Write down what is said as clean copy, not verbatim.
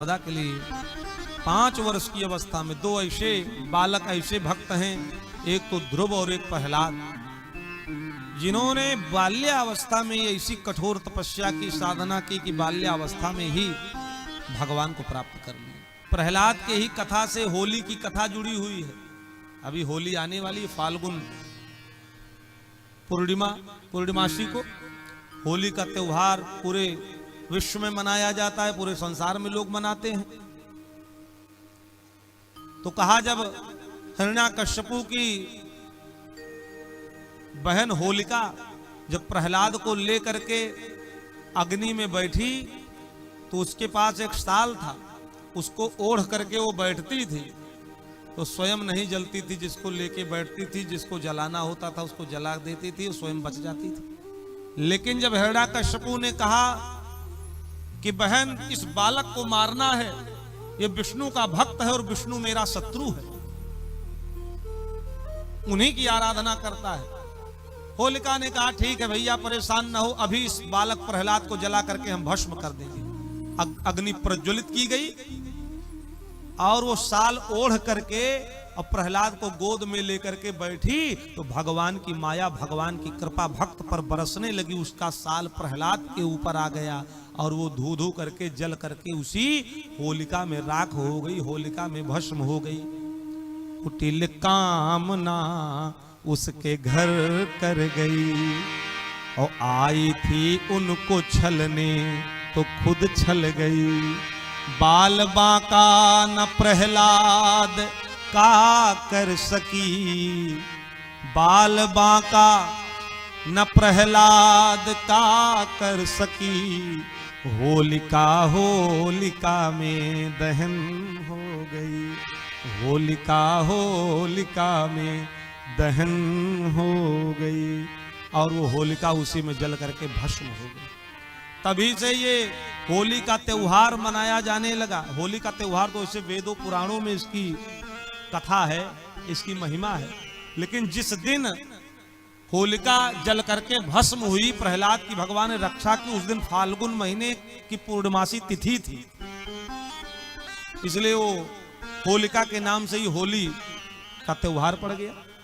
सदा के लिए 5 वर्ष की अवस्था में 2 ऐसे बालक ऐसे भक्त हैं, एक तो ध्रुव और एक प्रहलाद, जिन्होंने बाल्यावस्था में ऐसी कठोर तपस्या की साधना की कि बाल्यावस्था में ही भगवान को प्राप्त कर लिया। प्रहलाद के ही कथा से होली की कथा जुड़ी हुई है। अभी होली आने वाली है, फाल्गुन पूर्णिमासी को होली का त्योहार पूरे विश्व में मनाया जाता है, पूरे संसार में लोग मनाते हैं। तो कहा जब हिरण्याकश्यपु की बहन होलिका जब प्रहलाद को लेकर के अग्नि में बैठी तो उसके पास एक शाल था, उसको ओढ़ करके वो बैठती थी तो स्वयं नहीं जलती थी, जिसको लेके बैठती थी जिसको जलाना होता था उसको जला देती थी, स्वयं बच जाती थी। लेकिन जब हिरण्याकश्यपु ने कहा कि बहन इस बालक को मारना है, ये विष्णु का भक्त है और विष्णु मेरा शत्रु है, उन्हीं की आराधना करता है। होलिका ने कहा ठीक है भैया परेशान ना हो, अभी इस बालक प्रहलाद को जला करके हम भस्म कर देंगे। अग्नि प्रज्वलित की गई और वो साल ओढ़ करके और प्रहलाद को गोद में लेकर के बैठी तो भगवान की माया, भगवान की कृपा भक्त पर बरसने लगी। उसका साल प्रहलाद के ऊपर आ गया और वो धू धू करके जल करके उसी होलिका में राख हो गई, होलिका में भस्म हो गई। कुटिल कामना उसके घर कर गई और आई थी उनको छलने तो खुद छल गई। बाल बांका न प्रहलाद का कर सकी, बाल बांका न प्रहलाद का कर सकी, होलिका होलिका में दहन हो गई, होलिका होलिका में दहन हो गई। और वो होलिका उसी में जल करके भस्म हो गई। तभी से ये होली का त्योहार मनाया जाने लगा। होली का त्योहार तो इसे वेदों पुराणों में इसकी कथा है, इसकी महिमा है। लेकिन जिस दिन होलिका जल करके भस्म हुई, प्रहलाद की भगवान ने रक्षा की, उस दिन फाल्गुन महीने की पूर्णमासी तिथि थी, इसलिए वो होलिका के नाम से ही होली का त्योहार पड़ गया।